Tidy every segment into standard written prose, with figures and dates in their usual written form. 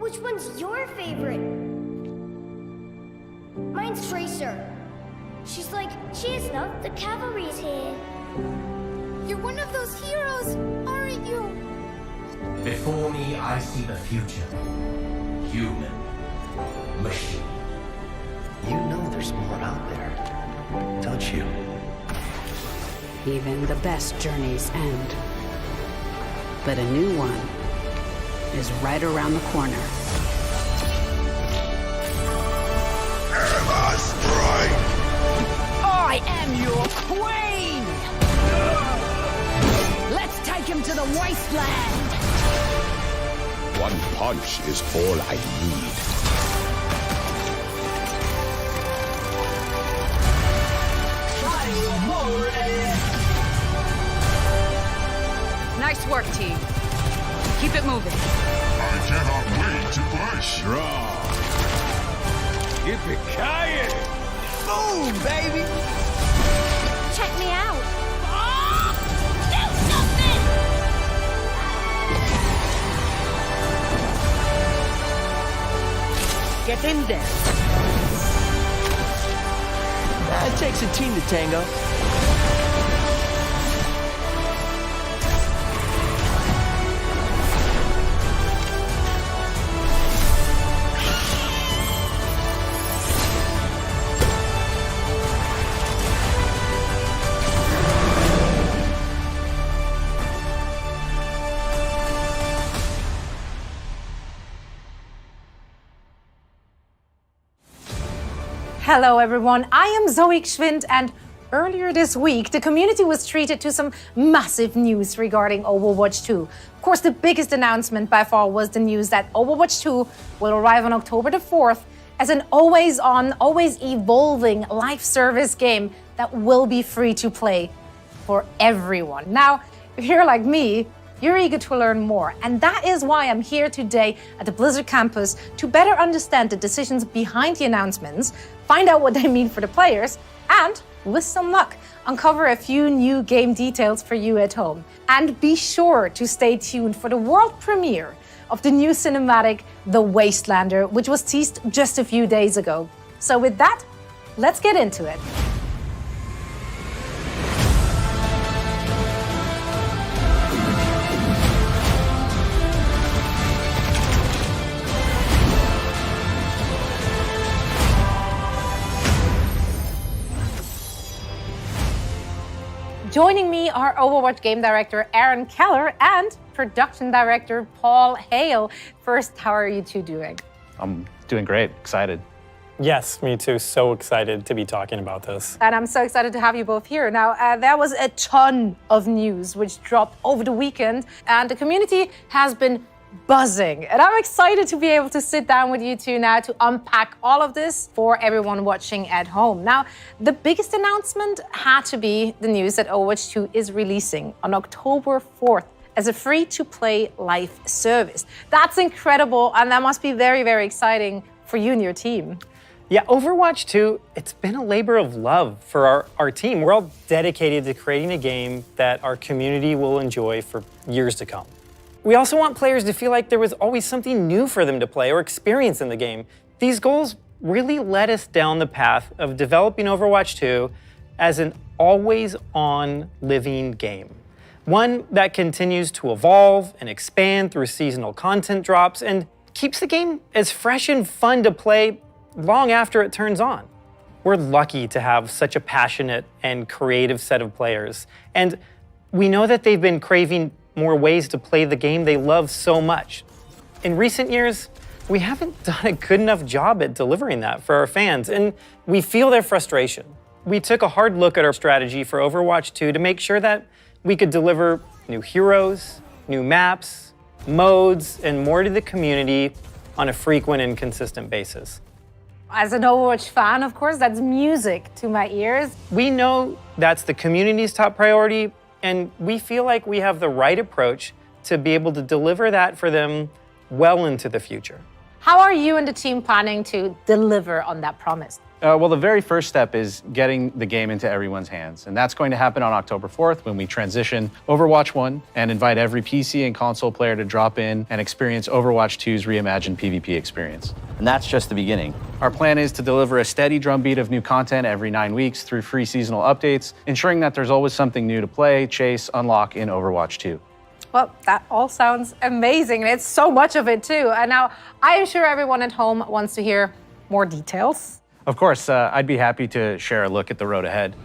Which one's your favorite? Mine's Tracer. She's like, cheers, love, the cavalry's here. You're one of those heroes, aren't you? Before me, I see the future. Human. Machine. You know there's more out there, don't you? Even the best journeys end. But a new one is right around the corner. Ever strike! I am your queen! Let's take him to the Wasteland! One punch is all I need. Nice work, team. Keep it moving. I cannot wait to push. Draw. Yippee-ki-yay! Boom, baby! Check me out. Do something! Get in there. It takes a team to tango. Hello everyone, I am Zoe Gschwind, and earlier this week the community was treated to some massive news regarding Overwatch 2. Of course, the biggest announcement by far was the news that Overwatch 2 will arrive on October the 4th as an always-on, always-evolving live service game that will be free to play for everyone. Now, if you're like me, you're eager to learn more, and that is why I'm here today at the Blizzard campus to better understand the decisions behind the announcements, find out what they mean for the players, and, with some luck, uncover a few new game details for you at home. And be sure to stay tuned for the world premiere of the new cinematic, The Wastelander, which was teased just a few days ago. So with that, let's get into it. Joining me are Overwatch game director Aaron Keller and production director Paul Hale. First, how are you two doing? I'm doing great, excited. Yes, me too. So excited to be talking about this. And I'm so excited to have you both here. Now, there was a ton of news which dropped over the weekend, and the community has been buzzing. And I'm excited to be able to sit down with you two now to unpack all of this for everyone watching at home. Now, the biggest announcement had to be the news that Overwatch 2 is releasing on October 4th as a free-to-play live service. That's incredible, and that must be very, very exciting for you and your team. Yeah, Overwatch 2, it's been a labor of love for our team. We're all dedicated to creating a game that our community will enjoy for years to come. We also want players to feel like there was always something new for them to play or experience in the game. These goals really led us down the path of developing Overwatch 2 as an always-on living game. One that continues to evolve and expand through seasonal content drops and keeps the game as fresh and fun to play long after it turns on. We're lucky to have such a passionate and creative set of players, and we know that they've been craving more ways to play the game they love so much. In recent years, we haven't done a good enough job at delivering that for our fans, and we feel their frustration. We took a hard look at our strategy for Overwatch 2 to make sure that we could deliver new heroes, new maps, modes, and more to the community on a frequent and consistent basis. As an Overwatch fan, of course, that's music to my ears. We know that's the community's top priority, and we feel like we have the right approach to be able to deliver that for them well into the future. How are you and the team planning to deliver on that promise? Well, the very first step is getting the game into everyone's hands. And that's going to happen on October 4th when we transition Overwatch 1 and invite every PC and console player to drop in and experience Overwatch 2's reimagined PvP experience. And that's just the beginning. Our plan is to deliver a steady drumbeat of new content every 9 weeks through free seasonal updates, ensuring that there's always something new to play, chase, unlock in Overwatch 2. Well, that all sounds amazing, and it's so much of it too. And now I am sure everyone at home wants to hear more details. Of course, I'd be happy to share a look at the road ahead.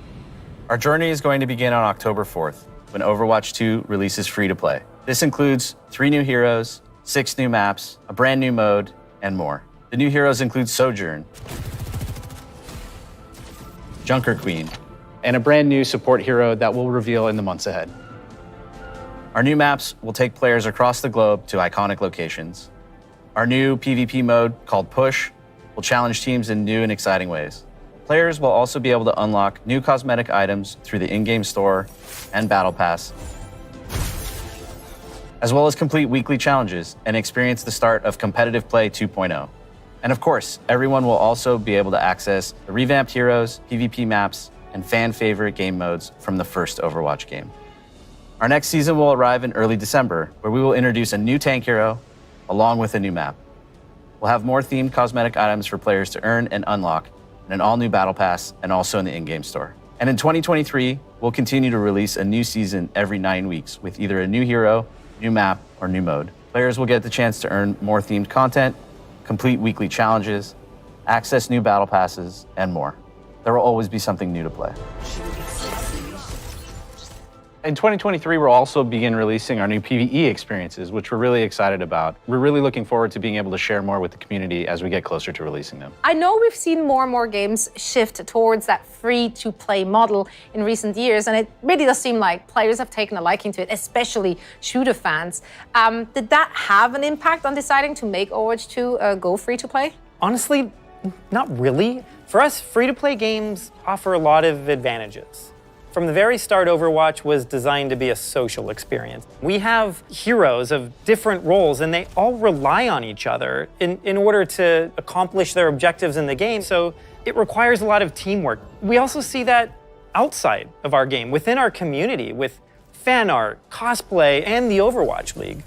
Our journey is going to begin on October 4th, when Overwatch 2 releases free to play. This includes 3 new heroes, 6 new maps, a brand new mode, and more. The new heroes include Sojourn, Junker Queen, and a brand new support hero that we'll reveal in the months ahead. Our new maps will take players across the globe to iconic locations. Our new PvP mode, called Push, will challenge teams in new and exciting ways. Players will also be able to unlock new cosmetic items through the in-game store and Battle Pass, as well as complete weekly challenges and experience the start of Competitive Play 2.0. And of course, everyone will also be able to access the revamped heroes, PvP maps, and fan-favorite game modes from the first Overwatch game. Our next season will arrive in early December, where we will introduce a new tank hero along with a new map. We'll have more themed cosmetic items for players to earn and unlock in an all-new Battle Pass and also in the in-game store. And in 2023, we'll continue to release a new season every 9 weeks with either a new hero, new map, or new mode. Players will get the chance to earn more themed content, complete weekly challenges, access new Battle Passes, and more. There will always be something new to play. In 2023, we'll also begin releasing our new PvE experiences, which we're really excited about. We're really looking forward to being able to share more with the community as we get closer to releasing them. I know we've seen more and more games shift towards that free-to-play model in recent years, and it really does seem like players have taken a liking to it, especially shooter fans. Did that have an impact on deciding to make Overwatch 2 go free-to-play? Honestly, not really. For us, free-to-play games offer a lot of advantages. From the very start, Overwatch was designed to be a social experience. We have heroes of different roles, and they all rely on each other in order to accomplish their objectives in the game, so it requires a lot of teamwork. We also see that outside of our game, within our community, with fan art, cosplay, and the Overwatch League.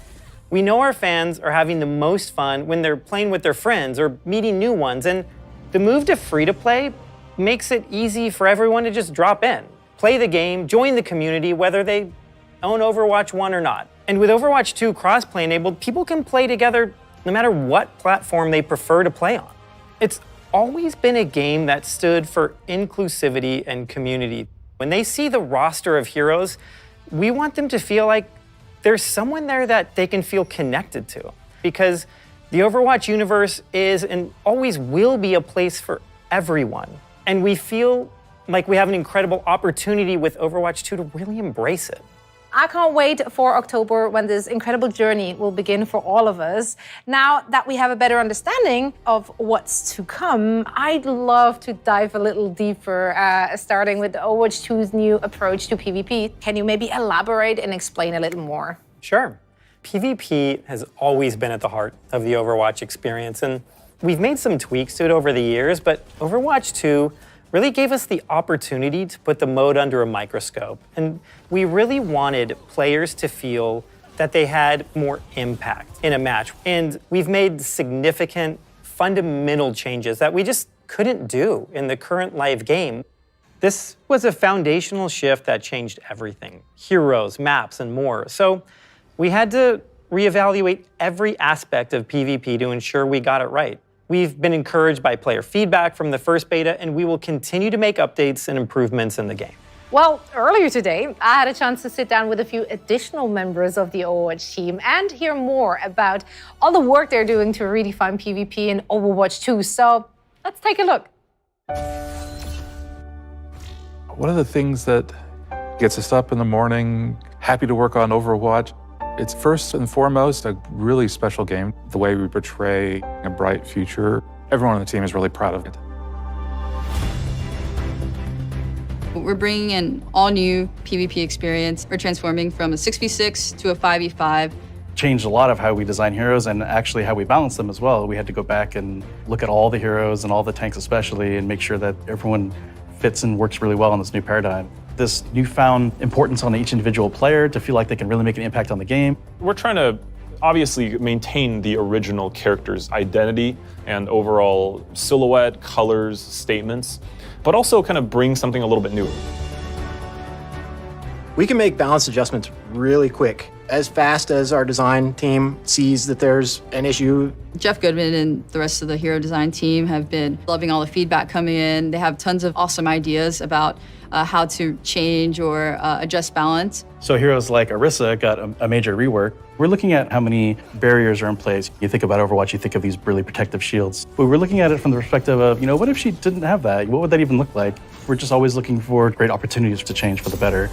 We know our fans are having the most fun when they're playing with their friends or meeting new ones, and the move to free-to-play makes it easy for everyone to just drop in, play the game, join the community, whether they own Overwatch 1 or not. And with Overwatch 2 crossplay enabled, people can play together no matter what platform they prefer to play on. It's always been a game that stood for inclusivity and community. When they see the roster of heroes, we want them to feel like there's someone there that they can feel connected to. Because the Overwatch universe is and always will be a place for everyone. And we feel like we have an incredible opportunity with Overwatch 2 to really embrace it. I can't wait for October when this incredible journey will begin for all of us. Now that we have a better understanding of what's to come, I'd love to dive a little deeper, starting with Overwatch 2's new approach to PvP. Can you maybe elaborate and explain a little more? Sure. PvP has always been at the heart of the Overwatch experience, and we've made some tweaks to it over the years, but Overwatch 2 really gave us the opportunity to put the mode under a microscope. And we really wanted players to feel that they had more impact in a match. And we've made significant, fundamental changes that we just couldn't do in the current live game. This was a foundational shift that changed everything: heroes, maps, and more. So we had to reevaluate every aspect of PvP to ensure we got it right. We've been encouraged by player feedback from the first beta, and we will continue to make updates and improvements in the game. Well, earlier today, I had a chance to sit down with a few additional members of the Overwatch team and hear more about all the work they're doing to redefine PvP in Overwatch 2. So let's take a look. One of the things that gets us up in the morning, happy to work on Overwatch, it's first and foremost a really special game. The way we portray a bright future, everyone on the team is really proud of it. We're bringing an all-new PvP experience. We're transforming from a 6v6 to a 5v5. changed a lot of how we design heroes and actually how we balance them as well. We had to go back and look at all the heroes and all the tanks especially and make sure that everyone fits and works really well in this new paradigm. This newfound importance on each individual player to feel like they can really make an impact on the game. We're trying to obviously maintain the original character's identity and overall silhouette, colors, statements, but also kind of bring something a little bit new. We can make balance adjustments really quick, as fast as our design team sees that there's an issue. Jeff Goodman and the rest of the hero design team have been loving all the feedback coming in. They have tons of awesome ideas about how to change or adjust balance. So heroes like Orisa got a major rework. We're looking at how many barriers are in place. You think about Overwatch, you think of these really protective shields. But we're looking at it from the perspective of, what if she didn't have that? What would that even look like? We're just always looking for great opportunities to change for the better.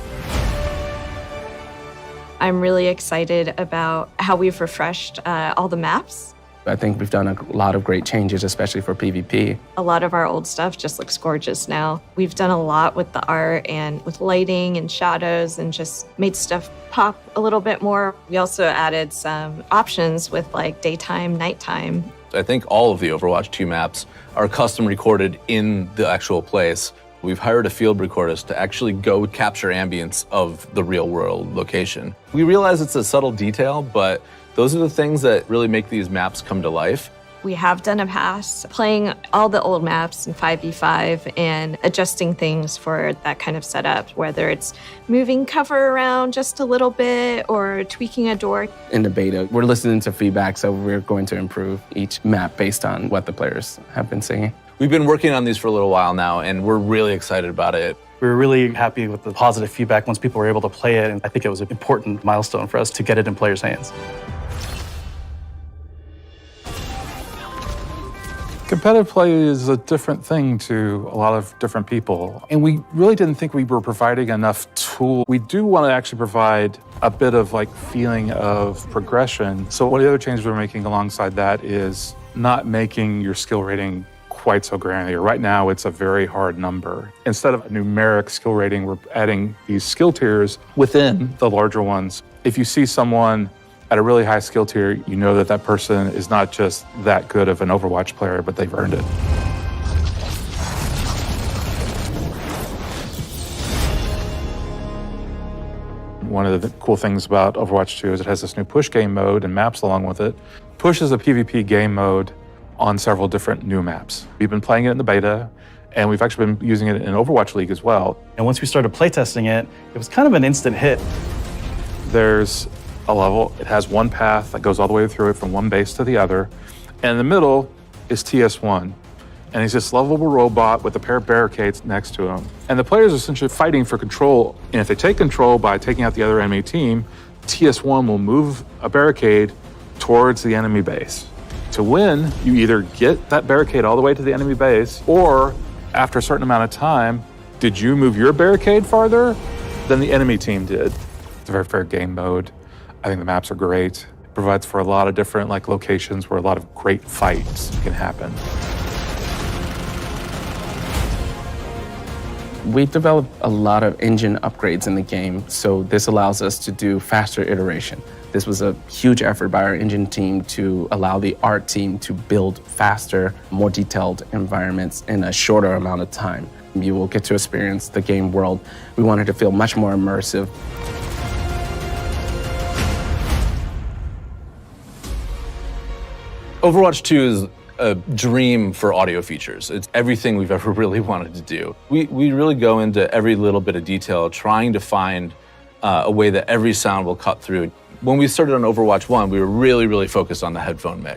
I'm really excited about how we've refreshed all the maps. I think we've done a lot of great changes, especially for PvP. A lot of our old stuff just looks gorgeous now. We've done a lot with the art and with lighting and shadows and just made stuff pop a little bit more. We also added some options with like daytime, nighttime. I think all of the Overwatch 2 maps are custom recorded in the actual place. We've hired a field recordist to actually go capture ambience of the real world location. We realize it's a subtle detail, but those are the things that really make these maps come to life. We have done a pass playing all the old maps in 5v5 and adjusting things for that kind of setup, whether it's moving cover around just a little bit or tweaking a door. In the beta, we're listening to feedback, so we're going to improve each map based on what the players have been saying. We've been working on these for a little while now, and we're really excited about it. We were really happy with the positive feedback once people were able to play it, and I think it was an important milestone for us to get it in players' hands. Competitive play is a different thing to a lot of different people, and we really didn't think we were providing enough tool. We do want to actually provide a bit of feeling of progression. So one of the other changes we're making alongside that is not making your skill rating quite so granular. Right now, it's a very hard number. Instead of a numeric skill rating, we're adding these skill tiers within the larger ones. If you see someone at a really high skill tier, you know that that person is not just that good of an Overwatch player, but they've earned it. One of the cool things about Overwatch 2 is it has this new push game mode and maps along with it. Push is a PvP game mode on several different new maps. We've been playing it in the beta, and we've actually been using it in Overwatch League as well. And once we started playtesting it, it was kind of an instant hit. There's a level, it has one path that goes all the way through it from one base to the other, and in the middle is TS1. And he's this lovable robot with a pair of barricades next to him. And the players are essentially fighting for control, and if they take control by taking out the other enemy team, TS1 will move a barricade towards the enemy base. To win, you either get that barricade all the way to the enemy base, or after a certain amount of time, did you move your barricade farther than the enemy team did? It's a very fair game mode. I think the maps are great. It provides for a lot of different locations where a lot of great fights can happen. We developed a lot of engine upgrades in the game, so this allows us to do faster iteration. This was a huge effort by our engine team to allow the art team to build faster, more detailed environments in a shorter amount of time. You will get to experience the game world. We wanted to feel much more immersive. Overwatch 2 is a dream for audio features. It's everything we've ever really wanted to do. We really go into every little bit of detail, trying to find a way that every sound will cut through. When we started on Overwatch 1, we were really focused on the headphone a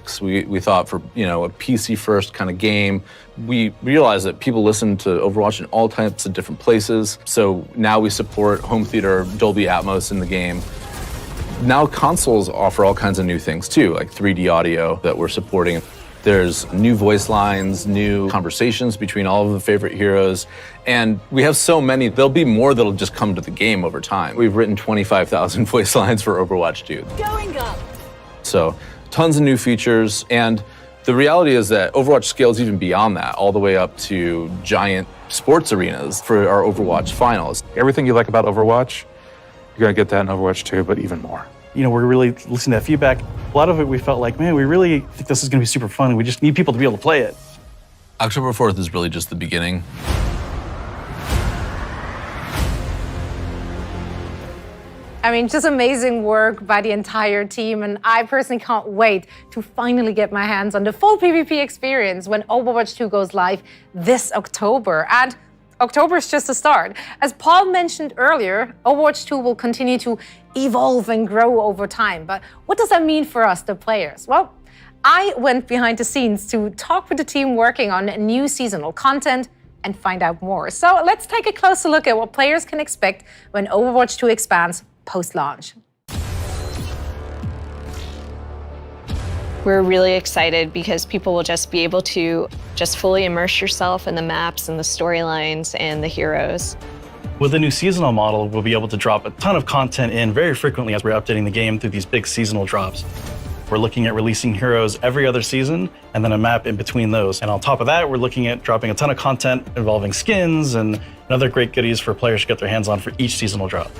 thought for a PC first kind of game. We realized that people listen to Overwatch in all types of different places. So now we support home theater, Dolby Atmos in the game. Now consoles offer all kinds of new things too, like 3D audio that we're supporting. There's new voice lines, new conversations between all of the favorite heroes. And we have so many, there'll be more that'll just come to the game over time. We've written 25,000 voice lines for Overwatch 2. Going up. So tons of new features. And the reality is that Overwatch scales even beyond that, all the way up to giant sports arenas for our Overwatch finals. Everything you like about Overwatch, you're gonna get that in Overwatch 2, but even more. we're really listening to that feedback. A lot of it we felt like, man, we really think this is going to be super fun, and we just need people to be able to play it. October 4th is really just the beginning. I mean, just amazing work by the entire team, and I personally can't wait to finally get my hands on the full PvP experience when Overwatch 2 goes live this October. And October is just the start. As Paul mentioned earlier, Overwatch 2 will continue to evolve and grow over time. But what does that mean for us, the players? Well, I went behind the scenes to talk with the team working on new seasonal content and find out more. So let's take a closer look at what players can expect when Overwatch 2 expands post-launch. We're really excited because people will just be able to just fully immerse yourself in the maps and the storylines and the heroes. With the new seasonal model, we'll be able to drop a ton of content in very frequently as we're updating the game through these big seasonal drops. We're looking at releasing heroes every other season and then a map in between those. And on top of that, we're looking at dropping a ton of content involving skins and other great goodies for players to get their hands on for each seasonal drop.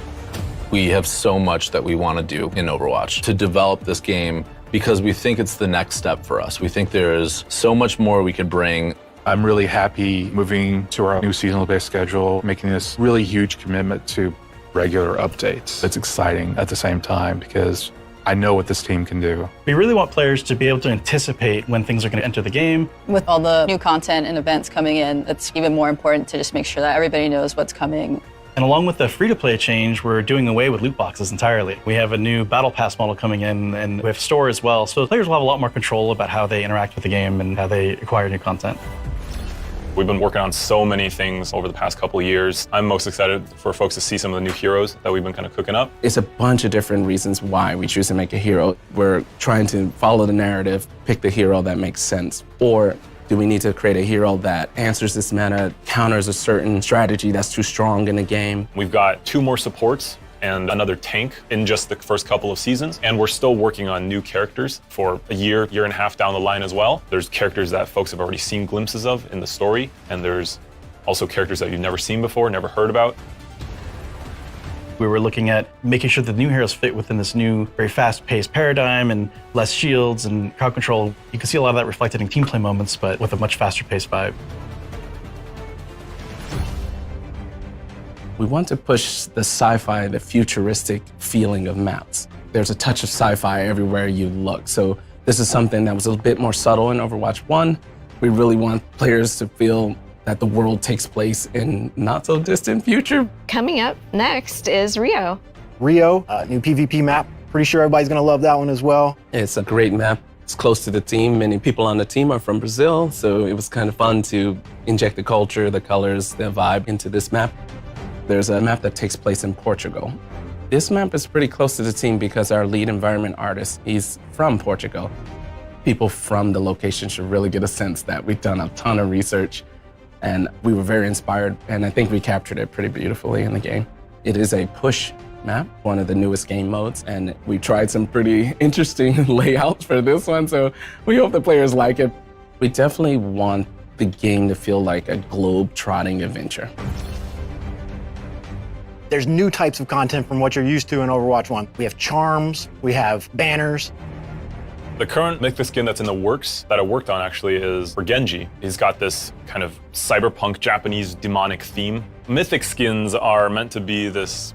We have so much that we want to do in Overwatch to develop this game because we think it's the next step for us. We think there is so much more we could bring. I'm really happy moving to our new seasonal-based schedule, making this really huge commitment to regular updates. It's exciting at the same time because I know what this team can do. We really want players to be able to anticipate when things are going to enter the game. With all the new content and events coming in, it's even more important to just make sure that everybody knows what's coming. And along with the free-to-play change, we're doing away with loot boxes entirely. We have a new battle pass model coming in, and we have store as well. So players will have a lot more control about how they interact with the game and how they acquire new content. We've been working on so many things over the past couple of years. I'm most excited for folks to see some of the new heroes that we've been kind of cooking up. It's a bunch of different reasons why we choose to make a hero. We're trying to follow the narrative, pick the hero that makes sense, or do we need to create a hero that answers this meta, counters a certain strategy that's too strong in the game? We've got 2 more supports and another tank in just the first couple of seasons. And we're still working on new characters for a year and a half down the line as well. There's characters that folks have already seen glimpses of in the story. And there's also characters that you've never seen before, never heard about. We were looking at making sure that the new heroes fit within this new, very fast-paced paradigm and less shields and crowd control. You can see a lot of that reflected in team play moments, but with a much faster-paced vibe. We want to push the sci-fi, the futuristic feeling of maps. There's a touch of sci-fi everywhere you look. So this is something that was a bit more subtle in Overwatch 1. We really want players to feel that the world takes place in not so distant future. Coming up next is Rio. Rio, new PvP map. Pretty sure everybody's gonna love that one as well. It's a great map. It's close to the team. Many people on the team are from Brazil, so it was kind of fun to inject the culture, the colors, the vibe into this map. There's a map that takes place in Portugal. This map is pretty close to the team because our lead environment artist, he's from Portugal. People from the location should really get a sense that we've done a ton of research. And we were very inspired, and I think we captured it pretty beautifully in the game. It is a push map, one of the newest game modes, and we tried some pretty interesting layouts for this one, so we hope the players like it. We definitely want the game to feel like a globe-trotting adventure. There's new types of content from what you're used to in Overwatch 1. We have charms, we have banners. The current mythic skin that's in the works that I worked on actually is for Genji. He's got this kind of cyberpunk Japanese demonic theme. Mythic skins are meant to be this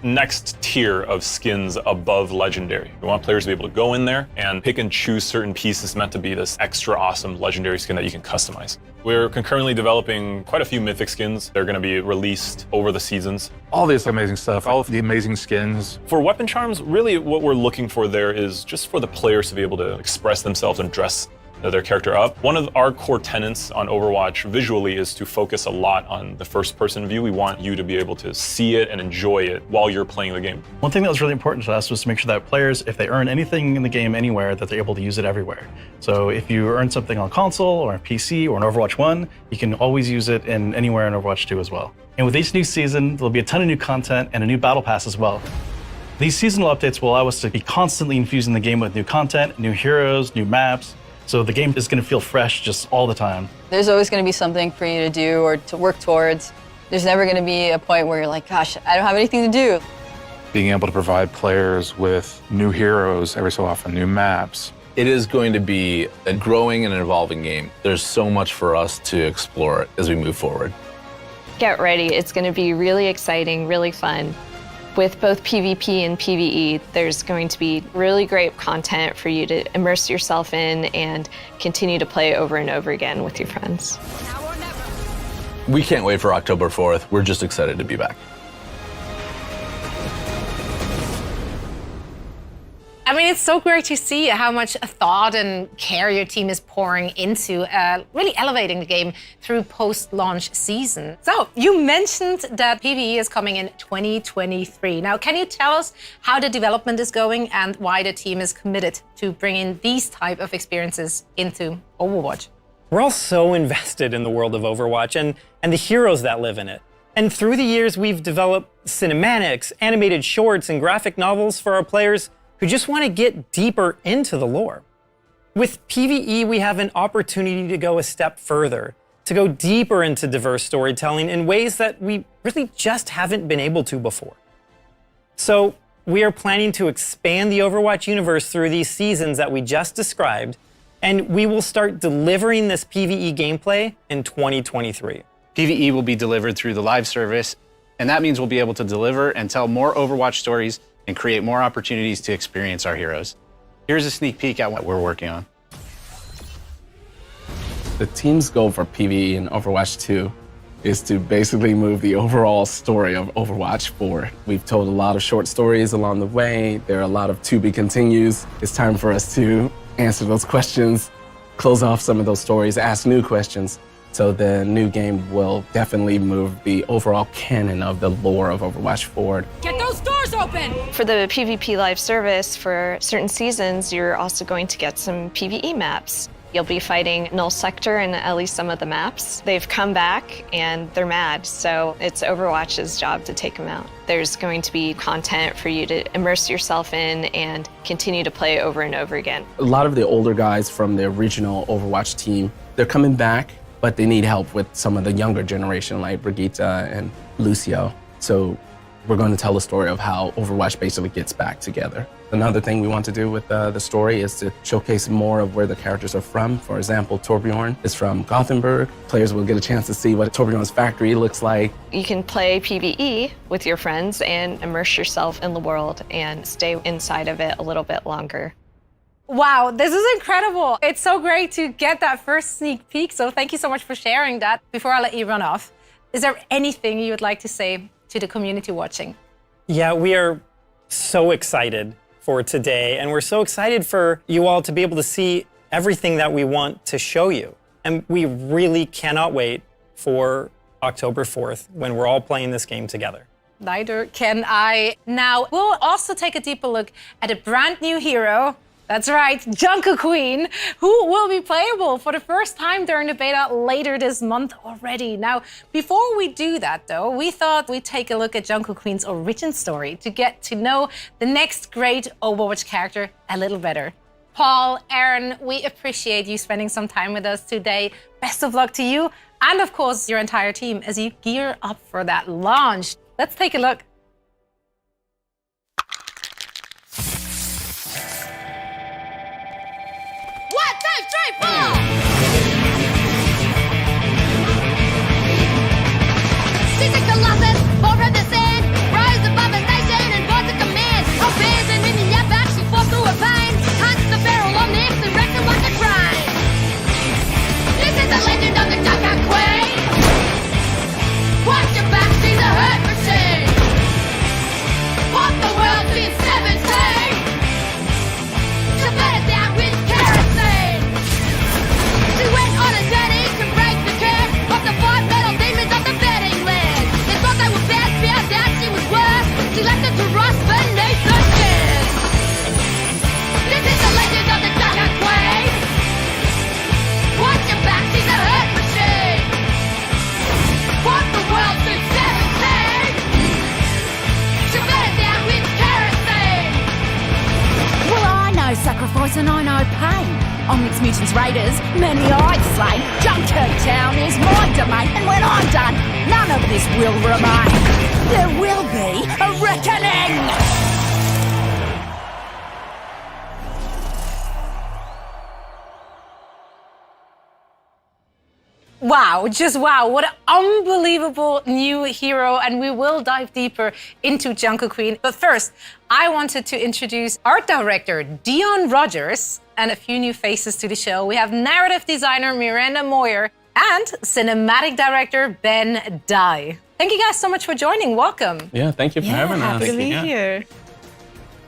next tier of skins above legendary. We want players to be able to go in there and pick and choose certain pieces meant to be this extra awesome legendary skin that you can customize. We're concurrently developing quite a few mythic skins. They're going to be released over the seasons. All this amazing stuff, all of the amazing skins. For weapon charms, really what we're looking for there is just for the players to be able to express themselves and dress their character up. One of our core tenets on Overwatch visually is to focus a lot on the first-person view. We want you to be able to see it and enjoy it while you're playing the game. One thing that was really important to us was to make sure that players, if they earn anything in the game anywhere, that they're able to use it everywhere. So if you earn something on console or on PC or in Overwatch 1, you can always use it in anywhere in Overwatch 2 as well. And with each new season, there'll be a ton of new content and a new battle pass as well. These seasonal updates will allow us to be constantly infusing the game with new content, new heroes, new maps. So the game is going to feel fresh just all the time. There's always going to be something for you to do or to work towards. There's never going to be a point where you're like, gosh, I don't have anything to do. being able to provide players with new heroes every so often, new maps. It is going to be a growing and evolving game. There's so much for us to explore as we move forward. Get ready. It's going to be really exciting, really fun. With both PvP and PvE, there's going to be really great content for you to immerse yourself in and continue to play over and over again with your friends. We can't wait for October 4th. We're just excited to be back. I mean, it's so great to see how much thought and care your team is pouring into really elevating the game through post-launch season. So, you mentioned that PvE is coming in 2023. Now, can you tell us how the development is going and why the team is committed to bringing these type of experiences into Overwatch? We're all so invested in the world of Overwatch and the heroes that live in it. And through the years, we've developed cinematics, animated shorts, and graphic novels for our players who just want to get deeper into the lore. With PvE, we have an opportunity to go a step further, to go deeper into diverse storytelling in ways that we really just haven't been able to before. So we are planning to expand the Overwatch universe through these seasons that we just described, and we will start delivering this PvE gameplay in 2023. PvE will be delivered through the live service, and that means we'll be able to deliver and tell more Overwatch stories and create more opportunities to experience our heroes. Here's a sneak peek at what we're working on. The team's goal for PvE in Overwatch 2 is to basically move the overall story of Overwatch forward. We've told a lot of short stories along the way. There are a lot of to-be continues. It's time for us to answer those questions, close off some of those stories, ask new questions. So the new game will definitely move the overall canon of the lore of Overwatch forward. Get those doors open! For the PvP live service, for certain seasons, you're also going to get some PvE maps. You'll be fighting Null Sector in at least some of the maps. They've come back and they're mad, so it's Overwatch's job to take them out. There's going to be content for you to immerse yourself in and continue to play over and over again. A lot of the older guys from the original Overwatch team, they're coming back, but they need help with some of the younger generation like Brigitte and Lucio. So we're going to tell the story of how Overwatch basically gets back together. Another thing we want to do with the story is to showcase more of where the characters are from. For example, Torbjorn is from Gothenburg. Players will get a chance to see what Torbjorn's factory looks like. You can play PvE with your friends and immerse yourself in the world and stay inside of it a little bit longer. Wow, this is incredible. It's so great to get that first sneak peek, so thank you so much for sharing that. Before I let you run off, is there anything you would like to say to the community watching? Yeah, we are so excited for today, and we're so excited for you all to be able to see everything that we want to show you. And we really cannot wait for October 4th when we're all playing this game together. Neither can I. Now, we'll also take a deeper look at a brand new hero. That's right, Jungle Queen, who will be playable for the first time during the beta later this month already. Now, before we do that though, we thought we'd take a look at Jungle Queen's origin story to get to know the next great Overwatch character a little better. Paul, Aaron, we appreciate you spending some time with us today. Best of luck to you and of course your entire team as you gear up for that launch. Let's take a look. 1, 2, 3, 4! Seasick Colossus, born from the sand, rise above a nation and voice of command. Our fans and in the backs who fall through a vine, hunts the barrel on the X and wrecks them like a train. This is the legend of the Jungle Queen. Watch your back, she's a hurt machine. Walk the world since 17. She put it down with kerosene. She went on a journey to break the curse of the 5 metal demons of the betting land. They thought they were bad, found out she was worse. She left them to rust beneath the skin. This is the legend of the Jungle Queen. Watch your back, she's a hurt machine. Walk the world since 17. She put it down with kerosene. Well, I know sacrifice and I know pain. On Mixed Mutants Raiders, many I'd slay. Junker Town is my domain, and when I'm done, none of this will remain. There will be a reckoning! Wow, just wow. What an unbelievable new hero. And we will dive deeper into Junker-Queen. But first, I wanted to introduce art director Dion Rogers and a few new faces to the show. We have narrative designer Miranda Moyer and cinematic director Ben Dye. Thank you guys so much for joining. Welcome. Yeah, thank you for having us. Happy to be here.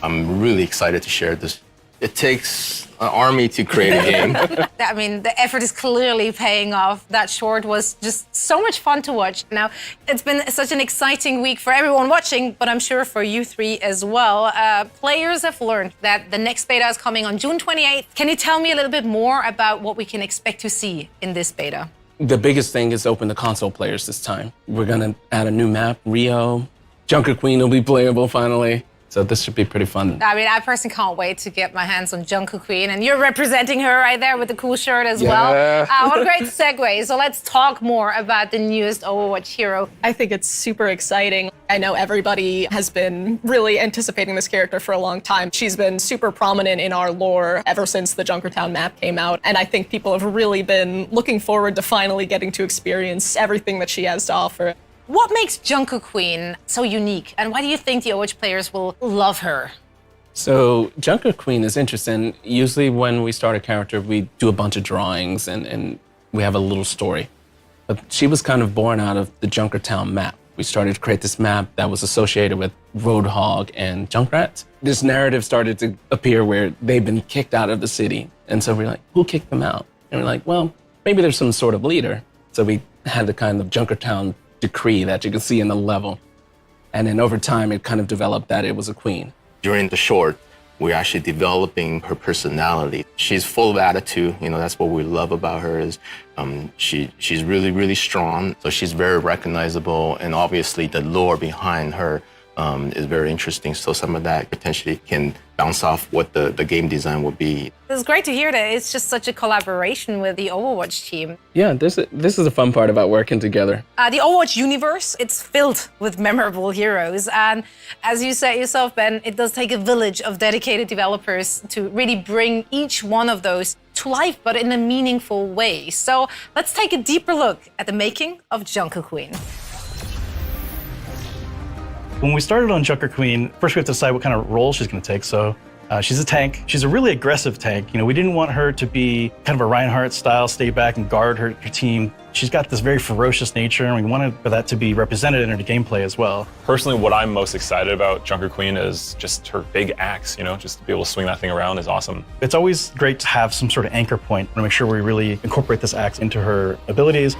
I'm really excited to share this. It takes an army to create a game. I mean, the effort is clearly paying off. That short was just so much fun to watch. Now, it's been such an exciting week for everyone watching, but I'm sure for you three as well. Players have learned that the next beta is coming on June 28th. Can you tell me a little bit more about what we can expect to see in this beta? The biggest thing is open to console players this time. We're gonna add a new map, Rio. Junker-Queen will be playable finally. So this should be pretty fun. I mean, I personally can't wait to get my hands on Junker-Queen, and you're representing her right there with the cool shirt as well. What a great segue. So let's talk more about the newest Overwatch hero. I think it's super exciting. I know everybody has been really anticipating this character for a long time. She's been super prominent in our lore ever since the Junkertown map came out, and I think people have really been looking forward to finally getting to experience everything that she has to offer. What makes Junker-Queen so unique, and why do you think the Overwatch players will love her? So Junker-Queen is interesting. Usually when we start a character, we do a bunch of drawings and we have a little story. But she was kind of born out of the Junkertown map. We started to create this map that was associated with Roadhog and Junkrat. This narrative started to appear where they've been kicked out of the city. And so we're like, who kicked them out? And we're like, well, maybe there's some sort of leader. So we had the kind of Junkertown decree that you can see in the level. And then over time, it kind of developed that it was a queen. During the short, we're actually developing her personality. She's full of attitude. You know, that's what we love about her is she's really, really strong. So she's very recognizable. And obviously the lore behind her is very interesting. So some of that potentially can bounce off what the game design will be. It's great to hear that it's just such a collaboration with the Overwatch team. Yeah, this is the fun part about working together. The Overwatch universe, it's filled with memorable heroes. And as you said yourself, Ben, it does take a village of dedicated developers to really bring each one of those to life, but in a meaningful way. So let's take a deeper look at the making of Junker-Queen. When we started on Junker-Queen, first we have to decide what kind of role she's going to take. So she's a tank. She's a really aggressive tank. You know, we didn't want her to be kind of a Reinhardt style, stay back and guard her team. She's got this very ferocious nature, and we wanted for that to be represented in her gameplay as well. Personally, what I'm most excited about Junker-Queen is just her big axe, you know, just to be able to swing that thing around is awesome. It's always great to have some sort of anchor point to make sure we really incorporate this axe into her abilities.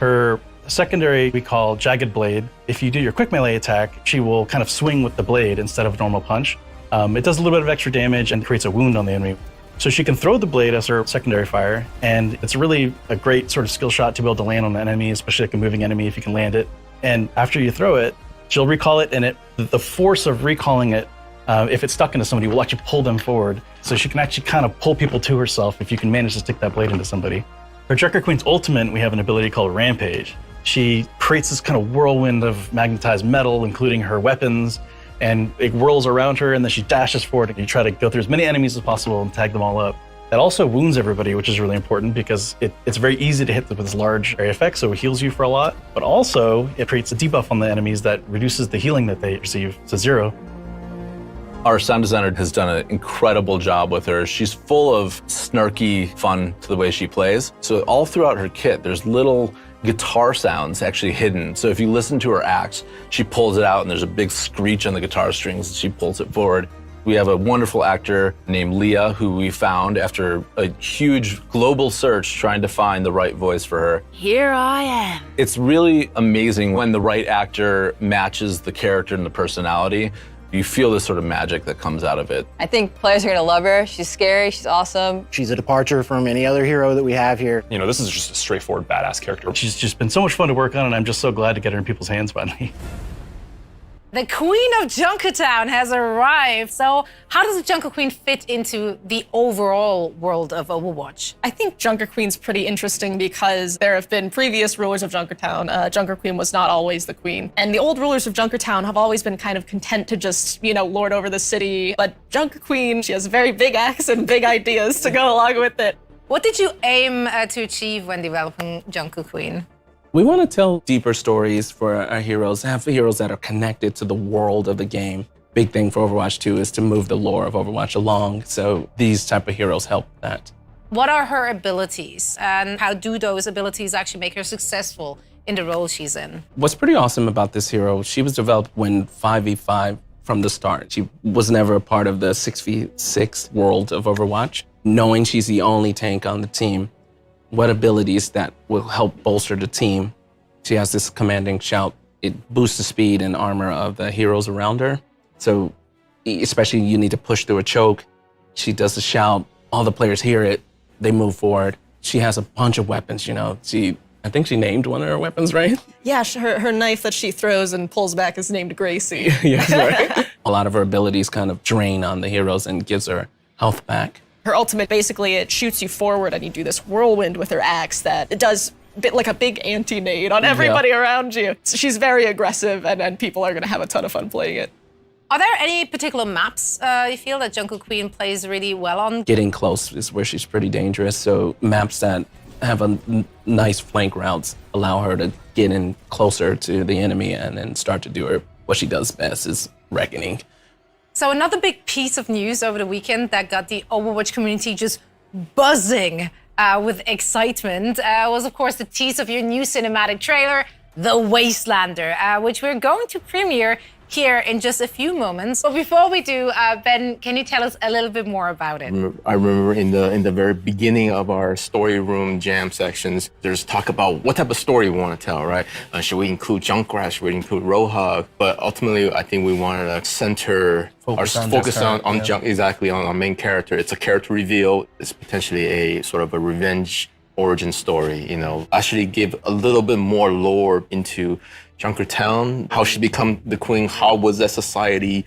Her secondary we call Jagged Blade. If you do your quick melee attack, she will kind of swing with the blade instead of a normal punch. It does a little bit of extra damage and creates a wound on the enemy. So she can throw the blade as her secondary fire, and it's really a great sort of skill shot to be able to land on the enemy, especially like a moving enemy if you can land it. And after you throw it, she'll recall it, and the force of recalling it, if it's stuck into somebody, will actually pull them forward. So she can actually kind of pull people to herself if you can manage to stick that blade into somebody. For Junker-Queen's ultimate, we have an ability called Rampage. She creates this kind of whirlwind of magnetized metal, including her weapons, and it whirls around her, and then she dashes forward, and you try to go through as many enemies as possible and tag them all up. That also wounds everybody, which is really important because it's very easy to hit with this large area effect, so it heals you for a lot, but also it creates a debuff on the enemies that reduces the healing that they receive to 0. Our sound designer has done an incredible job with her. She's full of snarky fun to the way she plays. So all throughout her kit, there's little guitar sounds actually hidden. So if you listen to her axe, she pulls it out and there's a big screech on the guitar strings and she pulls it forward. We have a wonderful actor named Leah who we found after a huge global search trying to find the right voice for her. Here I am. It's really amazing when the right actor matches the character and the personality. You feel this sort of magic that comes out of it. I think players are gonna love her. She's scary, she's awesome. She's a departure from any other hero that we have here. You know, this is just a straightforward badass character. She's just been so much fun to work on, and I'm just so glad to get her in people's hands finally. The Queen of Junkertown has arrived. So how does the Junker Queen fit into the overall world of Overwatch? I think Junker Queen's pretty interesting because there have been previous rulers of Junkertown. Junker Queen was not always the queen. And the old rulers of Junkertown have always been kind of content to just, lord over the city. But Junker Queen, she has a very big axe and big ideas to go along with it. What did you aim to achieve when developing Junker Queen? We want to tell deeper stories for our heroes, have heroes that are connected to the world of the game. Big thing for Overwatch 2 is to move the lore of Overwatch along, so these type of heroes help that. What are her abilities, and how do those abilities actually make her successful in the role she's in? What's pretty awesome about this hero, she was developed when 5v5 from the start. She was never a part of the 6v6 world of Overwatch. Knowing she's the only tank on the team, what abilities that will help bolster the team. She has this commanding shout. It boosts the speed and armor of the heroes around her. So especially you need to push through a choke. She does the shout, all the players hear it, they move forward. She has a bunch of weapons, I think she named one of her weapons, right? Yeah, her knife that she throws and pulls back is named Gracie. Yes, right. A lot of her abilities kind of drain on the heroes and gives her health back. Her ultimate, basically, it shoots you forward and you do this whirlwind with her axe that it does like a big anti-nade on everybody around you. So she's very aggressive and people are going to have a ton of fun playing it. Are there any particular maps you feel that Junker Queen plays really well on? Getting close is where she's pretty dangerous, so maps that have a nice flank routes allow her to get in closer to the enemy and then start to do what she does best is reckoning. So another big piece of news over the weekend that got the Overwatch community just buzzing with excitement was, of course, the tease of your new cinematic trailer, The Wastelander, which we're going to premiere here in just a few moments. But before we do, Ben, can you tell us a little bit more about it? I remember in the very beginning of our story room jam sections, there's talk about what type of story we want to tell, right? Should we include Junkrat? Should we include Roadhog? But ultimately, I think we wanted to focus on our main character. It's a character reveal. It's potentially a sort of a revenge origin story, actually give a little bit more lore into Junkertown, how she become the queen, how was that society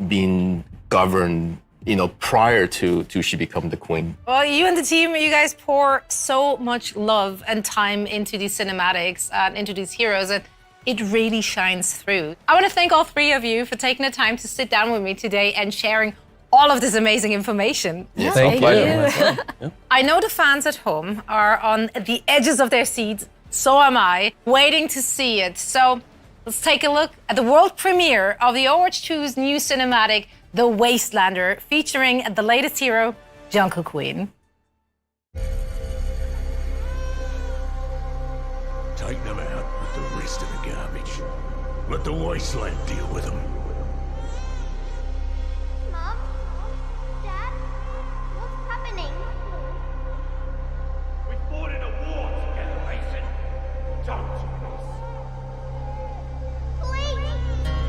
being governed, prior to she become the queen. Well, you and the team, you guys pour so much love and time into these cinematics and into these heroes, and it really shines through. I want to thank all three of you for taking the time to sit down with me today and sharing all of this amazing information. Yeah, thank you. I know the fans at home are on the edges of their seats, so am I, waiting to see it. So let's take a look at the world premiere of the Overwatch 2's new cinematic, The Wastelander, featuring the latest hero, Junker Queen. Take them out with the rest of the garbage. Let the wasteland deal with them. Mom? Dad? What's happening? We fought in a war together, Mason. Don't Please!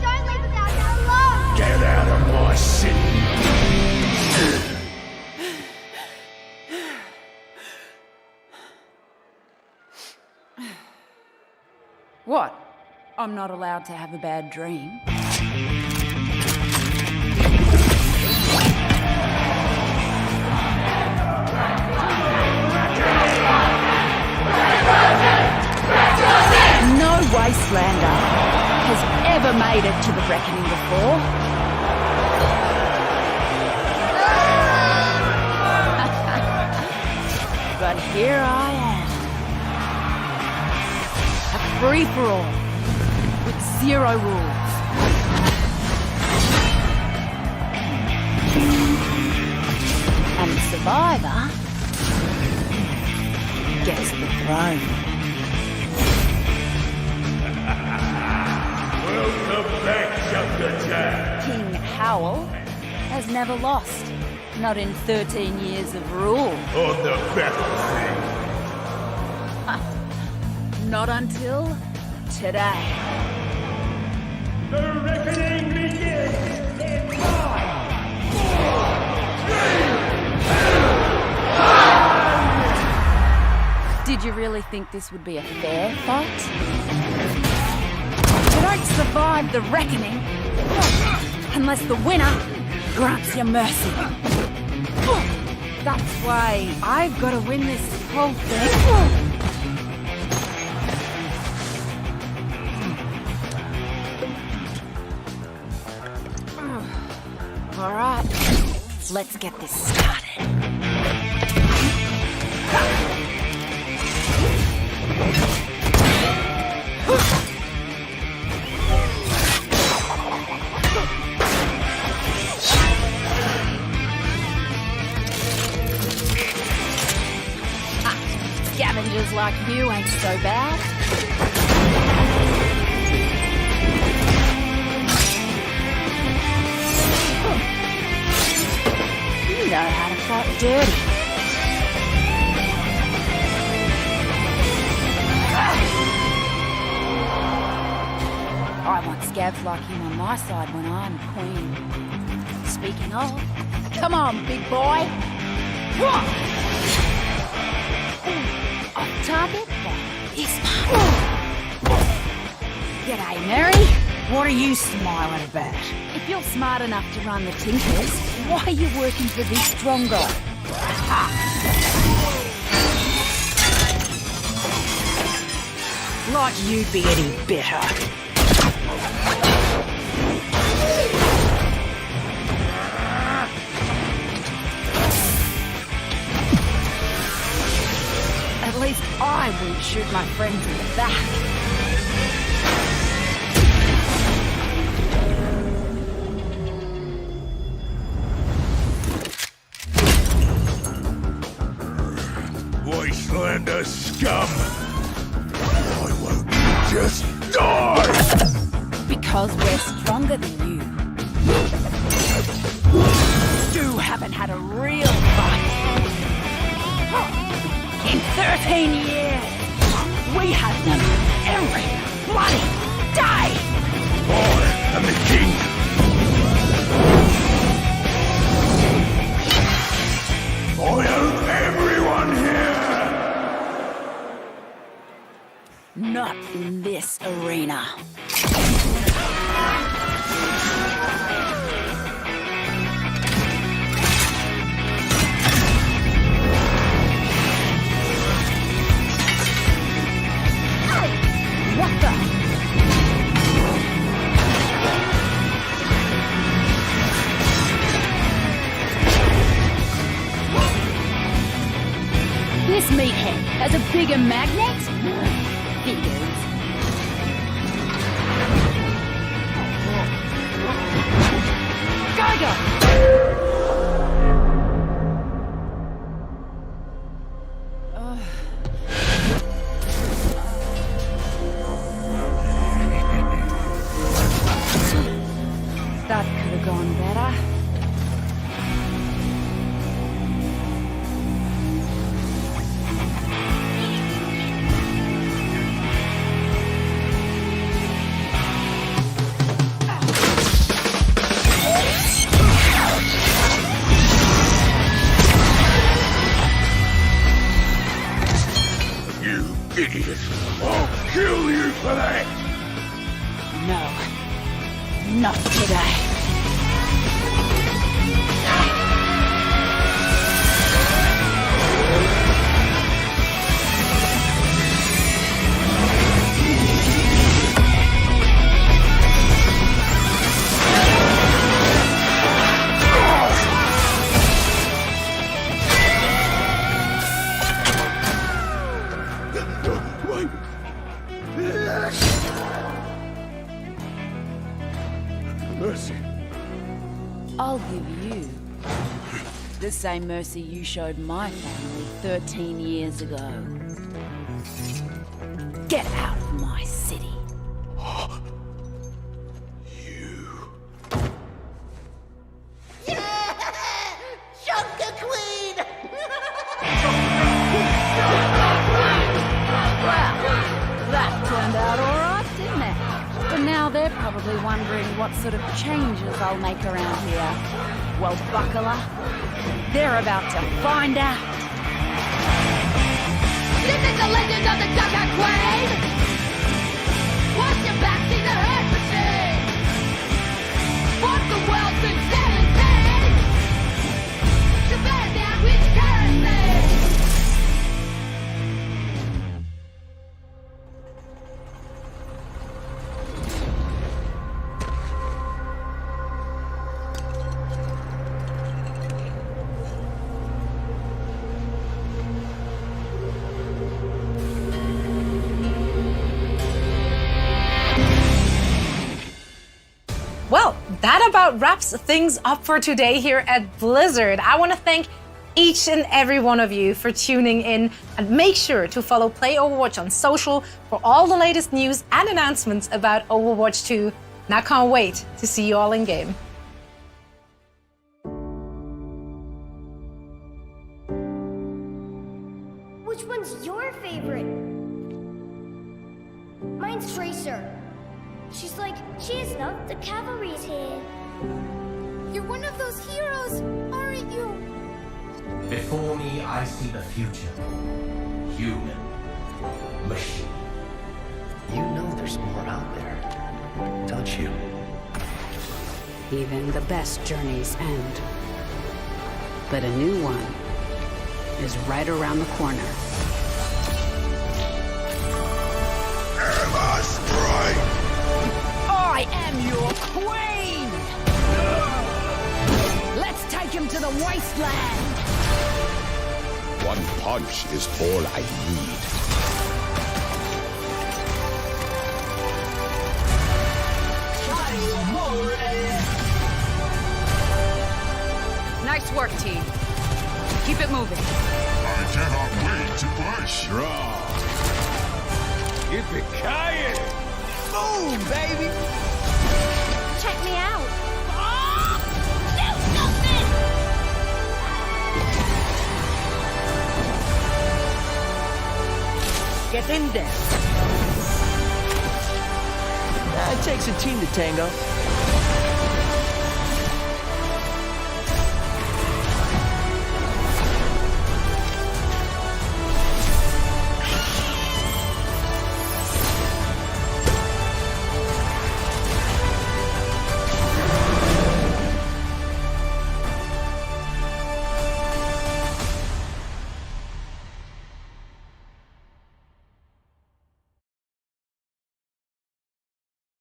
Don't leave us out here alone! get out of my city. What? I'm not allowed to have a bad dream? No Wastelander has ever made it to the reckoning before. But here I am. A free-for-all with zero rules. And the survivor gets the throne. Welcome back, Junkertown. King Howell has never lost, not in 13 years of rule. On the battlefield. Not until today. The reckoning begins in 5, 4, 3, 2. Did you really think this would be a fair fight? Today won't survive the reckoning unless the winner grants you mercy. That's why I've got to win this whole thing. All right, let's get this started. Scavengers like you ain't so bad. You know how to fight dirty. I want scavs like you on my side when I'm queen. Speaking of, come on, big boy. Off target, this one. G'day, Mary. What are you smiling about? If you're smart enough to run the Tinkers, why are you working for this strong guy? Like you'd be any better. At least I wouldn't shoot my friends in the back. Wastelander scum! I won't just die! Because we're stronger than you. You haven't had a real fight. In 13 years, we had them every bloody day! I am the king! I own everyone here! Not in this arena. What the? This meathead has a bigger magnet? Figures. That could have gone better. You idiot! I'll kill you for that! No, not today. Mercy. I'll give you the same mercy you showed my family 13 years ago. Get out of my city. Junker Queen! Well, that turned out all right, didn't it? But now they're probably wondering what sort of changes I'll make around here. Well, buckler, they're about to find out. This is the legend of the Junker Queen! Watch your back, see the hurt! that about wraps things up for today here at Blizzard. I want to thank each and every one of you for tuning in, and make sure to follow Play Overwatch on social for all the latest news and announcements about Overwatch 2. And I can't wait to see you all in game. Which one's your favorite? Mine's Tracer. She's like, she is not, the cavalry's here. You're one of those heroes, aren't you? Before me, I see the future. Human. Machine. You know there's more out there, don't you? Even the best journeys end. But a new one is right around the corner. Emma Strike! I am your queen! Let's take him to the Wasteland! One punch is all I need. Nice work, team. Keep it moving. I cannot wait to push. Draw. Yippee-ki-yay! Boom, baby! Check me out. Get in there. It takes a team to tango.